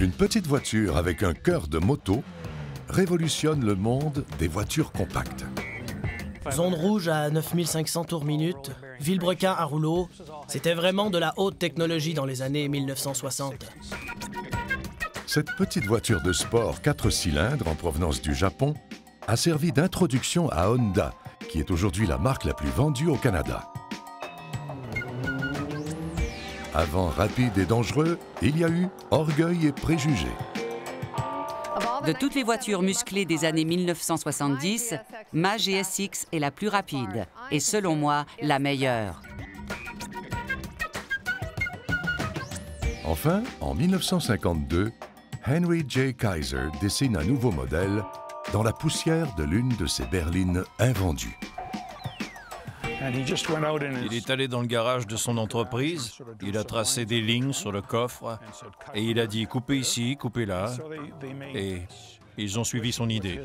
Une petite voiture avec un cœur de moto révolutionne le monde des voitures compactes. Zone rouge à 9500 tours minute, vilebrequin à rouleau, c'était vraiment de la haute technologie dans les années 1960. Cette petite voiture de sport 4 cylindres en provenance du Japon a servi d'introduction à Honda, qui est aujourd'hui la marque la plus vendue au Canada. Avant rapide et dangereux, il y a eu orgueil et préjugés. De toutes les voitures musclées des années 1970, ma GSX est la plus rapide et, selon moi, la meilleure. Enfin, en 1952, Henry J. Kaiser dessine un nouveau modèle dans la poussière de l'une de ses berlines invendues. Il est allé dans le garage de son entreprise, il a tracé des lignes sur le coffre et il a dit « coupez ici, coupez là » et ils ont suivi son idée.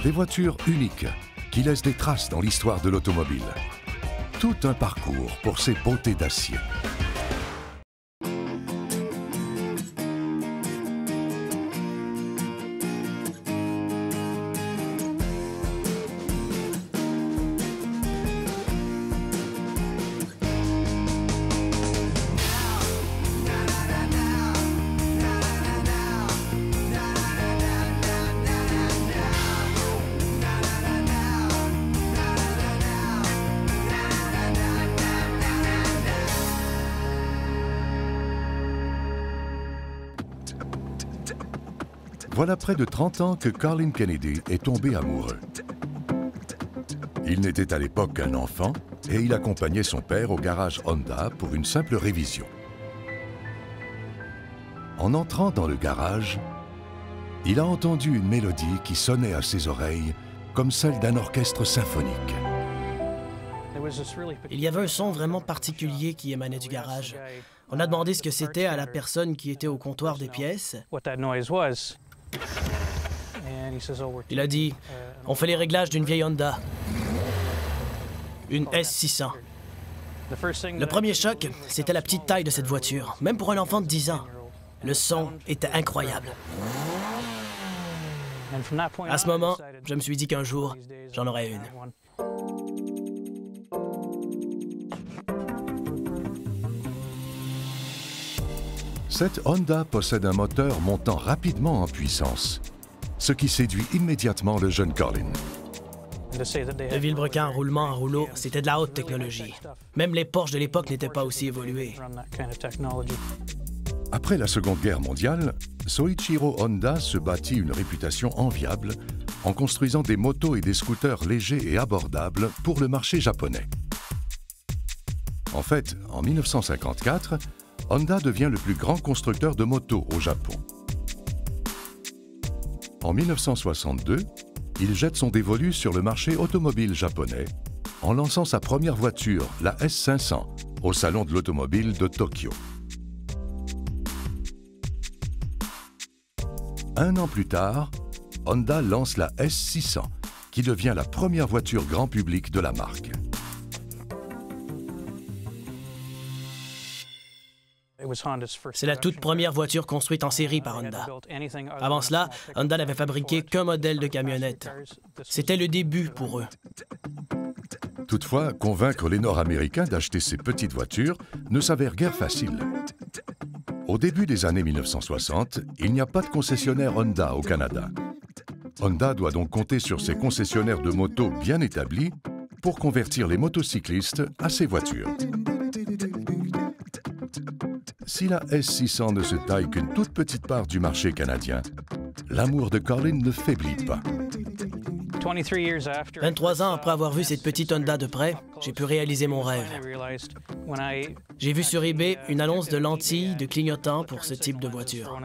Des voitures uniques qui laissent des traces dans l'histoire de l'automobile. Tout un parcours pour ces beautés d'acier. Voilà près de 30 ans que Colin Kennedy est tombé amoureux. Il n'était à l'époque qu'un enfant et il accompagnait son père au garage Honda pour une simple révision. En entrant dans le garage, il a entendu une mélodie qui sonnait à ses oreilles comme celle d'un orchestre symphonique. Il y avait un son vraiment particulier qui émanait du garage. On a demandé ce que c'était à la personne qui était au comptoir des pièces. Il a dit « On fait les réglages d'une vieille Honda, une S600. » Le premier choc, c'était la petite taille de cette voiture, même pour un enfant de 10 ans. Le son était incroyable. À ce moment, je me suis dit qu'un jour, j'en aurais une. Cette Honda possède un moteur montant rapidement en puissance, ce qui séduit immédiatement le jeune Colin. Le vilebrequin en roulement en rouleau, c'était de la haute technologie. Même les Porsche de l'époque n'étaient pas aussi évolués. Après la Seconde Guerre mondiale, Soichiro Honda se bâtit une réputation enviable en construisant des motos et des scooters légers et abordables pour le marché japonais. En fait, en 1954, Honda devient le plus grand constructeur de motos au Japon. En 1962, il jette son dévolu sur le marché automobile japonais en lançant sa première voiture, la S500, au Salon de l'automobile de Tokyo. Un an plus tard, Honda lance la S600, qui devient la première voiture grand public de la marque. C'est la toute première voiture construite en série par Honda. Avant cela, Honda n'avait fabriqué qu'un modèle de camionnette. C'était le début pour eux. Toutefois, convaincre les Nord-Américains d'acheter ces petites voitures ne s'avère guère facile. Au début des années 1960, il n'y a pas de concessionnaire Honda au Canada. Honda doit donc compter sur ses concessionnaires de motos bien établis pour convertir les motocyclistes à ces voitures. Si la S600 ne se taille qu'une toute petite part du marché canadien, l'amour de Colin ne faiblit pas. 23 ans après avoir vu cette petite Honda de près, j'ai pu réaliser mon rêve. J'ai vu sur eBay une annonce de lentilles de clignotant pour ce type de voiture.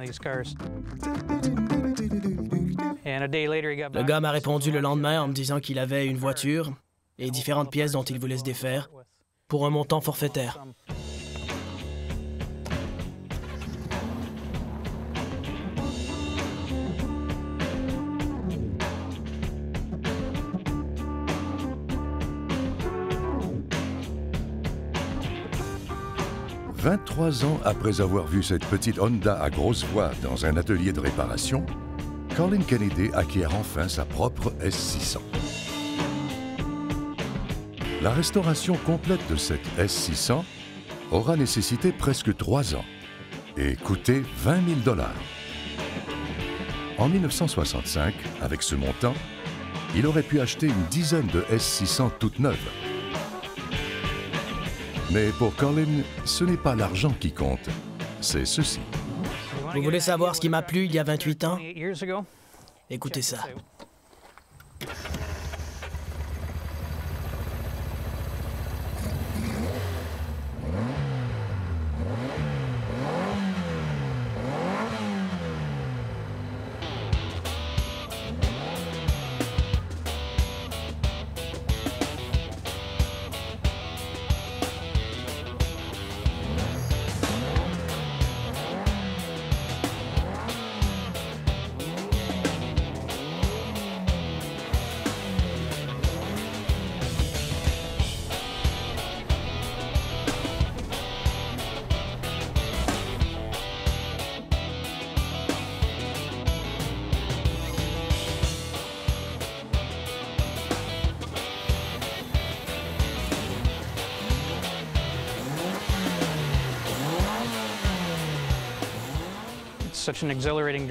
Le gars m'a répondu le lendemain en me disant qu'il avait une voiture et différentes pièces dont il voulait se défaire pour un montant forfaitaire. « 23 ans après avoir vu cette petite Honda à grosse voix dans un atelier de réparation, Colin Kennedy acquiert enfin sa propre S600. La restauration complète de cette S600 aura nécessité presque 3 ans et coûté 20 000 $. En 1965, avec ce montant, il aurait pu acheter une dizaine de S600 toutes neuves. Mais pour Colin, ce n'est pas l'argent qui compte, c'est ceci. Vous voulez savoir ce qui m'a plu il y a 28 ans? Écoutez ça.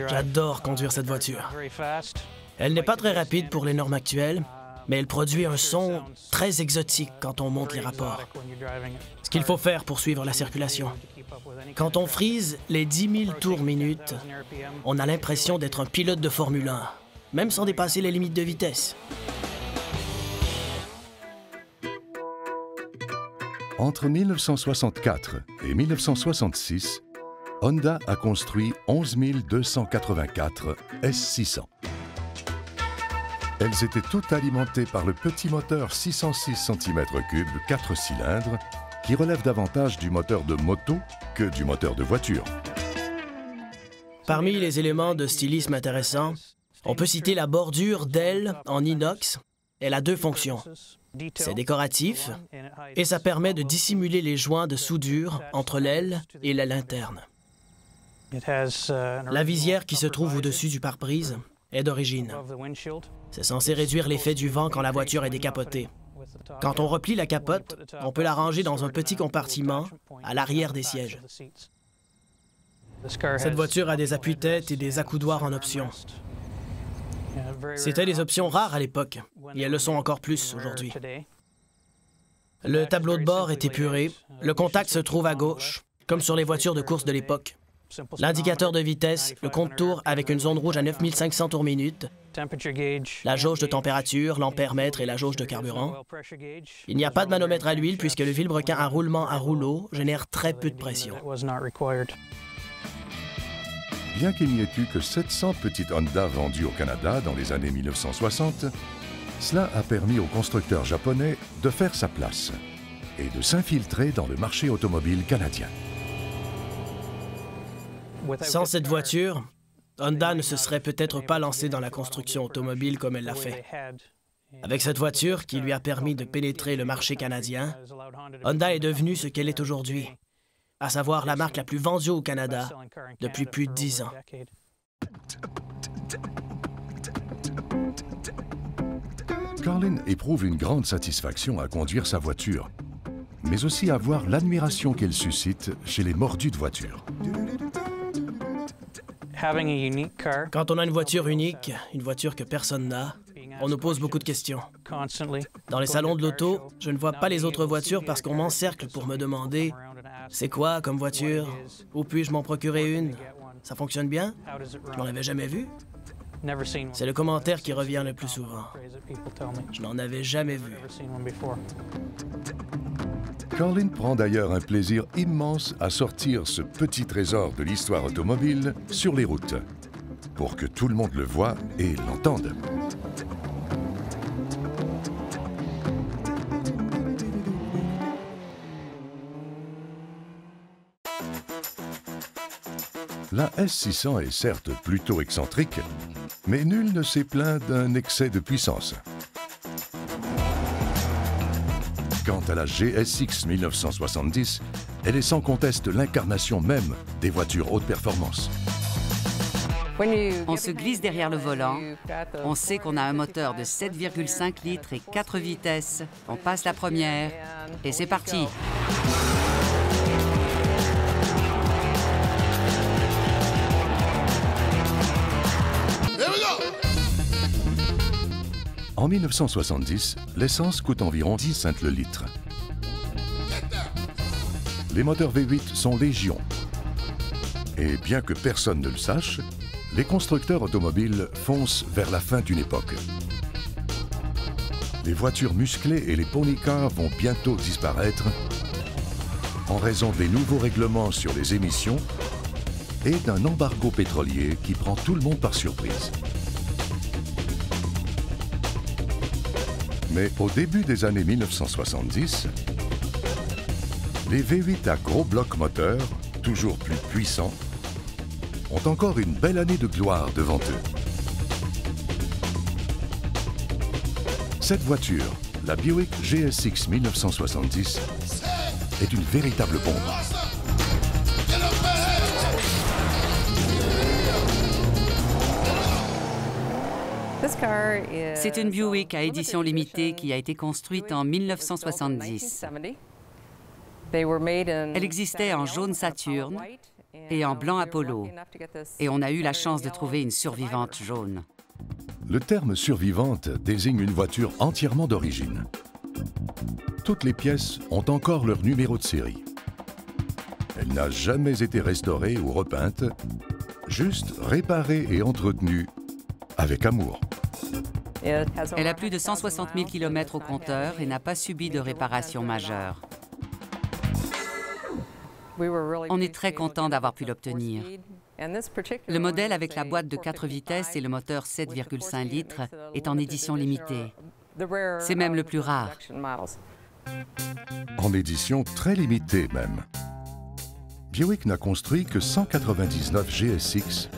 J'adore conduire cette voiture. Elle n'est pas très rapide pour les normes actuelles, mais elle produit un son très exotique quand on monte les rapports. Ce qu'il faut faire pour suivre la circulation. Quand on frise les 10 000 tours minute, on a l'impression d'être un pilote de Formule 1, même sans dépasser les limites de vitesse. Entre 1964 et 1966, Honda a construit 11 284 S600. Elles étaient toutes alimentées par le petit moteur 606 cm3 4 cylindres qui relève davantage du moteur de moto que du moteur de voiture. Parmi les éléments de stylisme intéressants, on peut citer la bordure d'aile en inox. Elle a 2 fonctions. C'est décoratif et ça permet de dissimuler les joints de soudure entre l'aile et l'aile interne. La visière qui se trouve au-dessus du pare-brise est d'origine. C'est censé réduire l'effet du vent quand la voiture est décapotée. Quand on replie la capote, on peut la ranger dans un petit compartiment à l'arrière des sièges. Cette voiture a des appuis-têtes et des accoudoirs en option. C'était des options rares à l'époque, et elles le sont encore plus aujourd'hui. Le tableau de bord est épuré, le contact se trouve à gauche, comme sur les voitures de course de l'époque. L'indicateur de vitesse, le compte-tours avec une zone rouge à 9500 tours minute, la jauge de température, l'ampère-mètre et la jauge de carburant. Il n'y a pas de manomètre à l'huile puisque le vilebrequin à roulement à rouleau génère très peu de pression. Bien qu'il n'y ait eu que 700 petites Honda vendues au Canada dans les années 1960, cela a permis au constructeur japonais de faire sa place et de s'infiltrer dans le marché automobile canadien. Sans cette voiture, Honda ne se serait peut-être pas lancé dans la construction automobile comme elle l'a fait. Avec cette voiture qui lui a permis de pénétrer le marché canadien, Honda est devenue ce qu'elle est aujourd'hui, à savoir la marque la plus vendue au Canada depuis plus de 10 ans. Colin éprouve une grande satisfaction à conduire sa voiture, mais aussi à voir l'admiration qu'elle suscite chez les mordus de voiture. Quand on a une voiture unique, une voiture que personne n'a, on nous pose beaucoup de questions. Dans les salons de l'auto, je ne vois pas les autres voitures parce qu'on m'encercle pour me demander « C'est quoi comme voiture? Où puis-je m'en procurer une? Ça fonctionne bien? Je n'en avais jamais vu? » C'est le commentaire qui revient le plus souvent. Je n'en avais jamais vu. Colin prend d'ailleurs un plaisir immense à sortir ce petit trésor de l'histoire automobile sur les routes, pour que tout le monde le voie et l'entende. La S600 est certes plutôt excentrique, mais nul ne s'est plaint d'un excès de puissance. Quant à la GSX 1970, elle est sans conteste l'incarnation même des voitures haute performance. On se glisse derrière le volant, on sait qu'on a un moteur de 7,5 litres et 4 vitesses. On passe la première et c'est parti. En 1970, l'essence coûte environ 10 cents le litre. Les moteurs V8 sont légion. Et bien que personne ne le sache, les constructeurs automobiles foncent vers la fin d'une époque. Les voitures musclées et les pony cars vont bientôt disparaître en raison des nouveaux règlements sur les émissions et d'un embargo pétrolier qui prend tout le monde par surprise. Mais au début des années 1970, les V8 à gros blocs moteurs, toujours plus puissants, ont encore une belle année de gloire devant eux. Cette voiture, la Buick GSX 1970, est une véritable bombe. C'est une Buick à édition limitée qui a été construite en 1970. Elle existait en jaune Saturne et en blanc Apollo. Et on a eu la chance de trouver une survivante jaune. Le terme survivante désigne une voiture entièrement d'origine. Toutes les pièces ont encore leur numéro de série. Elle n'a jamais été restaurée ou repeinte, juste réparée et entretenue avec amour. Elle a plus de 160 000 km au compteur et n'a pas subi de réparation majeure. On est très content d'avoir pu l'obtenir. Le modèle avec la boîte de 4 vitesses et le moteur 7,5 litres est en édition limitée. C'est même le plus rare. En édition très limitée même. Buick n'a construit que 199 GSX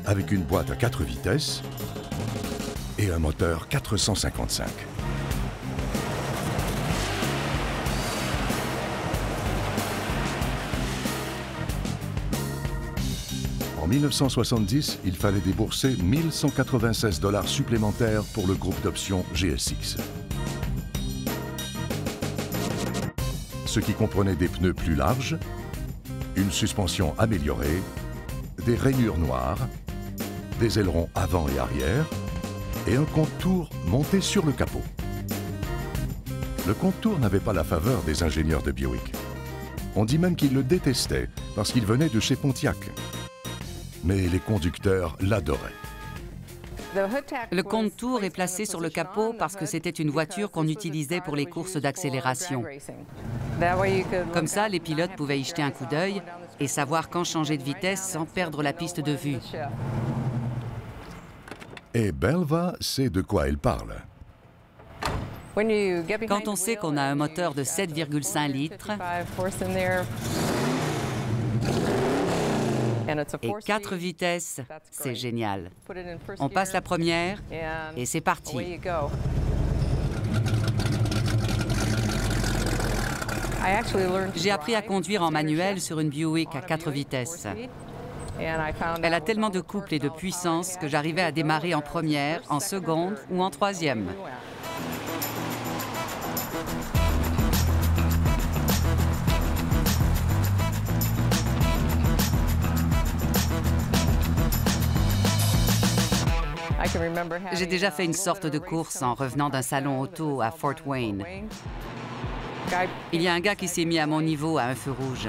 avec une boîte à 4 vitesses et un moteur 455. En 1970, il fallait débourser 1 196 $ supplémentaires pour le groupe d'options GSX. Ce qui comprenait des pneus plus larges, une suspension améliorée, des rainures noires, des ailerons avant et arrière et un compte-tours monté sur le capot. Le compte-tours n'avait pas la faveur des ingénieurs de Buick. On dit même qu'ils le détestaient parce qu'il venait de chez Pontiac. Mais les conducteurs l'adoraient. Le compte-tours est placé sur le capot parce que c'était une voiture qu'on utilisait pour les courses d'accélération. Comme ça, les pilotes pouvaient y jeter un coup d'œil et savoir quand changer de vitesse sans perdre la piste de vue. Et Belva sait de quoi elle parle. Quand on sait qu'on a un moteur de 7,5 litres et 4 vitesses, c'est génial. On passe la première et c'est parti. J'ai appris à conduire en manuel sur une Buick à 4 vitesses. Elle a tellement de couple et de puissance que j'arrivais à démarrer en première, en seconde ou en troisième. J'ai déjà fait une sorte de course en revenant d'un salon auto à Fort Wayne. Il y a un gars qui s'est mis à mon niveau à un feu rouge.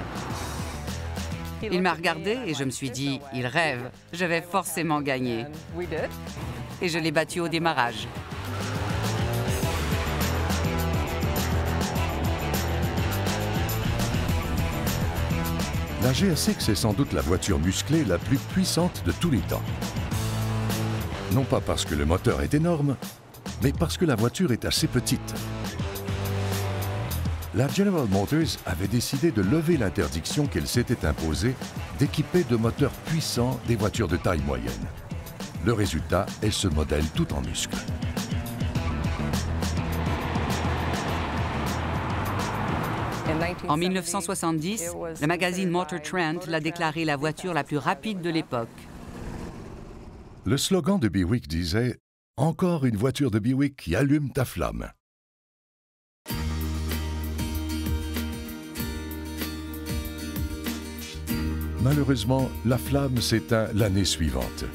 Il m'a regardé et je me suis dit, il rêve, je vais forcément gagner. Et je l'ai battu au démarrage. La GSX est sans doute la voiture musclée la plus puissante de tous les temps. Non pas parce que le moteur est énorme, mais parce que la voiture est assez petite. La General Motors avait décidé de lever l'interdiction qu'elle s'était imposée d'équiper de moteurs puissants des voitures de taille moyenne. Le résultat est ce modèle tout en muscles. En 1970, le magazine Motor Trend l'a déclarée la voiture la plus rapide de l'époque. Le slogan de Buick disait « Encore une voiture de Buick qui allume ta flamme ». Malheureusement, la flamme s'éteint l'année suivante.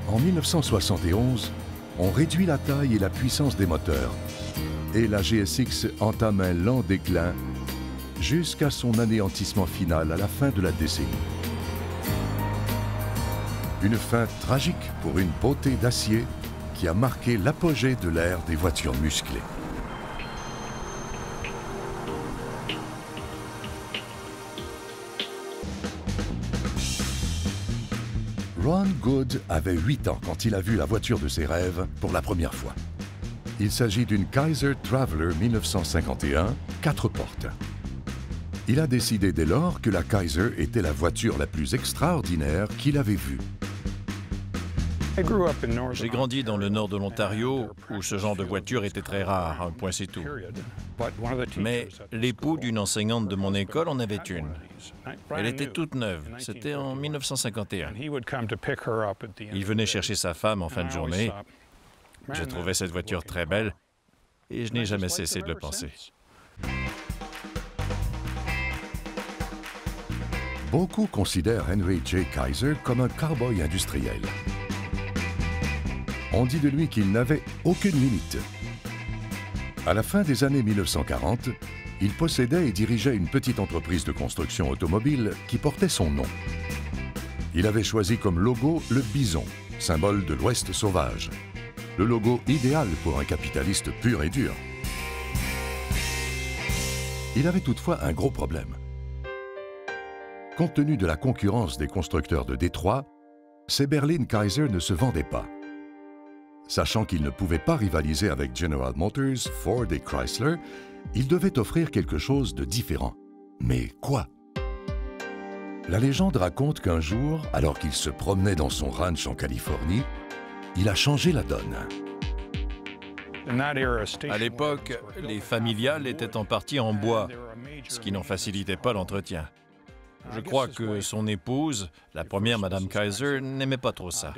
En 1971, on réduit la taille et la puissance des moteurs et la GSX entame un lent déclin jusqu'à son anéantissement final à la fin de la décennie. Une fin tragique pour une beauté d'acier qui a marqué l'apogée de l'ère des voitures musclées. Ron Good avait 8 ans quand il a vu la voiture de ses rêves pour la première fois. Il s'agit d'une Kaiser Traveller 1951, 4 portes. Il a décidé dès lors que la Kaiser était la voiture la plus extraordinaire qu'il avait vue. J'ai grandi dans le nord de l'Ontario, où ce genre de voiture était très rare, un point c'est tout. Mais l'époux d'une enseignante de mon école en avait une. Elle était toute neuve, c'était en 1951. Il venait chercher sa femme en fin de journée. Je trouvais cette voiture très belle et je n'ai jamais cessé de le penser. Beaucoup considèrent Henry J. Kaiser comme un cow-boy industriel. On dit de lui qu'il n'avait aucune limite. À la fin des années 1940, il possédait et dirigeait une petite entreprise de construction automobile qui portait son nom. Il avait choisi comme logo le bison, symbole de l'Ouest sauvage. Le logo idéal pour un capitaliste pur et dur. Il avait toutefois un gros problème. Compte tenu de la concurrence des constructeurs de Détroit, ces berlines Kaiser ne se vendaient pas. Sachant qu'il ne pouvait pas rivaliser avec General Motors, Ford et Chrysler, il devait offrir quelque chose de différent. Mais quoi? La légende raconte qu'un jour, alors qu'il se promenait dans son ranch en Californie, il a changé la donne. À l'époque, les familiales étaient en partie en bois, ce qui n'en facilitait pas l'entretien. Je crois que son épouse, la première Madame Kaiser, n'aimait pas trop ça.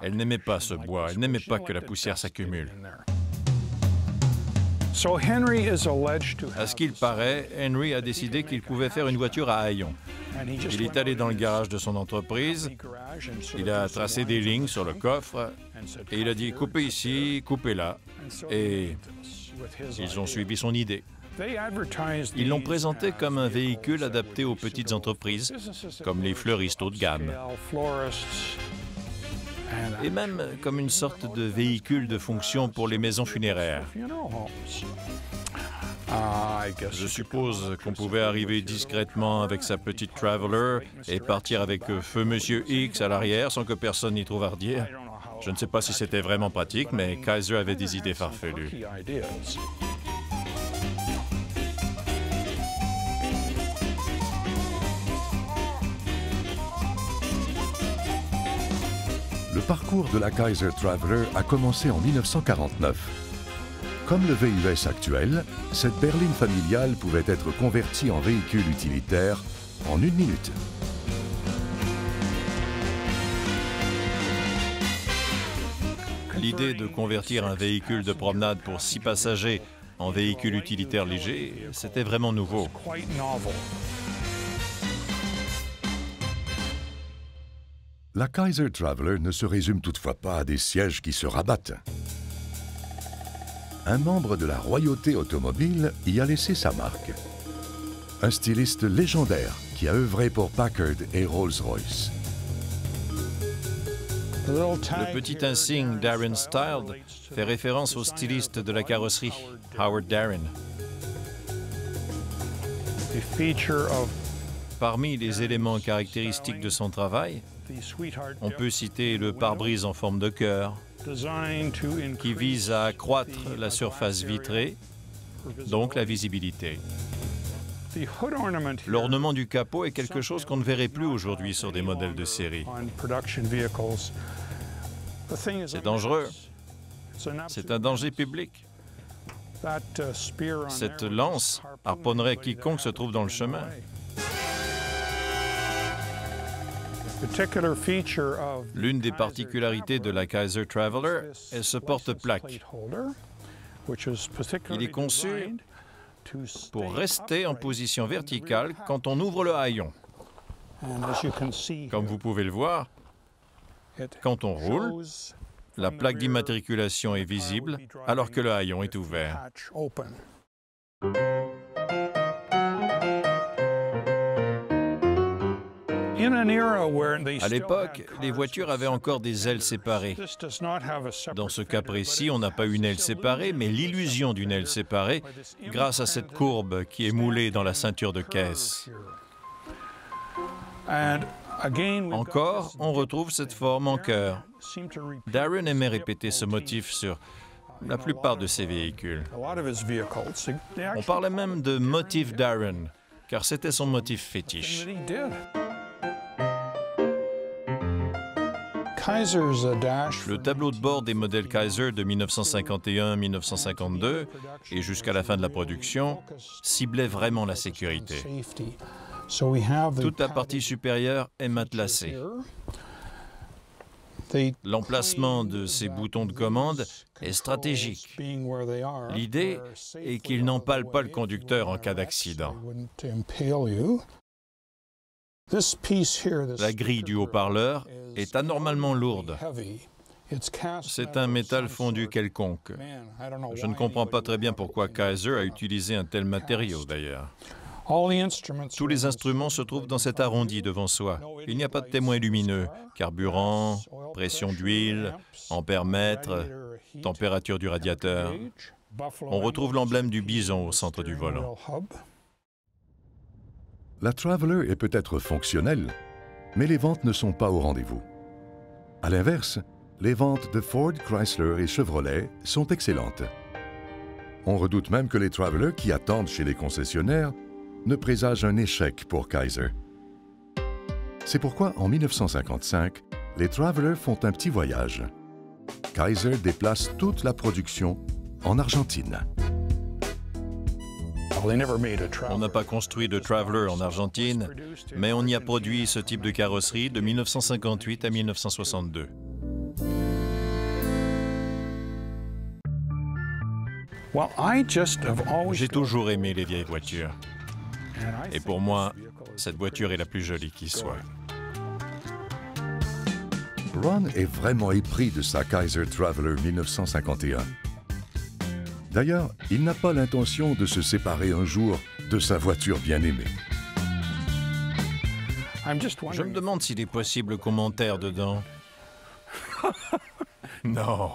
Elle n'aimait pas ce bois, elle n'aimait pas que la poussière s'accumule. À ce qu'il paraît, Henry a décidé qu'il pouvait faire une voiture à haillons. Il est allé dans le garage de son entreprise, il a tracé des lignes sur le coffre et il a dit « coupez ici, coupez là ». Et ils ont suivi son idée. Ils l'ont présenté comme un véhicule adapté aux petites entreprises, comme les fleuristes haut de gamme. Et même comme une sorte de véhicule de fonction pour les maisons funéraires. Je suppose qu'on pouvait arriver discrètement avec sa petite Traveller et partir avec Feu Monsieur X à l'arrière sans que personne n'y trouve à redire. Je ne sais pas si c'était vraiment pratique, mais Kaiser avait des idées farfelues. Le parcours de la Kaiser Traveller a commencé en 1949. Comme le VUS actuel, cette berline familiale pouvait être convertie en véhicule utilitaire en 1 minute. L'idée de convertir un véhicule de promenade pour 6 passagers en véhicule utilitaire léger, c'était vraiment nouveau. La Kaiser Traveller ne se résume toutefois pas à des sièges qui se rabattent. Un membre de la royauté automobile y a laissé sa marque. Un styliste légendaire qui a œuvré pour Packard et Rolls-Royce. Le petit insigne Darren Styled fait référence au styliste de la carrosserie, Howard Darren. Parmi les éléments caractéristiques de son travail, on peut citer le pare-brise en forme de cœur, qui vise à accroître la surface vitrée, donc la visibilité. L'ornement du capot est quelque chose qu'on ne verrait plus aujourd'hui sur des modèles de série. C'est dangereux. C'est un danger public. Cette lance harponnerait quiconque se trouve dans le chemin. L'une des particularités de la Kaiser Traveler est ce porte-plaque. Il est conçu pour rester en position verticale quand on ouvre le haillon. Comme vous pouvez le voir, quand on roule, la plaque d'immatriculation est visible alors que le haillon est ouvert. À l'époque, les voitures avaient encore des ailes séparées. Dans ce cas précis, on n'a pas une aile séparée, mais l'illusion d'une aile séparée grâce à cette courbe qui est moulée dans la ceinture de caisse. Encore, on retrouve cette forme en cœur. Darren aimait répéter ce motif sur la plupart de ses véhicules. On parlait même de motif Darren, car c'était son motif fétiche. Le tableau de bord des modèles Kaiser de 1951-1952 et jusqu'à la fin de la production ciblait vraiment la sécurité. Toute la partie supérieure est matelassée. L'emplacement de ces boutons de commande est stratégique. L'idée est qu'ils n'empalent pas le conducteur en cas d'accident. La grille du haut-parleur est anormalement lourde. C'est un métal fondu quelconque. Je ne comprends pas très bien pourquoi Kaiser a utilisé un tel matériau, d'ailleurs. Tous les instruments se trouvent dans cet arrondi devant soi. Il n'y a pas de témoin lumineux. Carburant, pression d'huile, ampère-mètre, température du radiateur. On retrouve l'emblème du bison au centre du volant. La Traveler est peut-être fonctionnelle, mais les ventes ne sont pas au rendez-vous. À l'inverse, les ventes de Ford, Chrysler et Chevrolet sont excellentes. On redoute même que les Travelers qui attendent chez les concessionnaires ne présagent un échec pour Kaiser. C'est pourquoi, en 1955, les Travelers font un petit voyage. Kaiser déplace toute la production en Argentine. On n'a pas construit de Traveler en Argentine, mais on y a produit ce type de carrosserie de 1958 à 1962. J'ai toujours aimé les vieilles voitures. Et pour moi, cette voiture est la plus jolie qui soit. Ron est vraiment épris de sa Kaiser Traveler 1951. D'ailleurs, il n'a pas l'intention de se séparer un jour de sa voiture bien-aimée. Je me demande s'il est possible commentaire dedans. Non.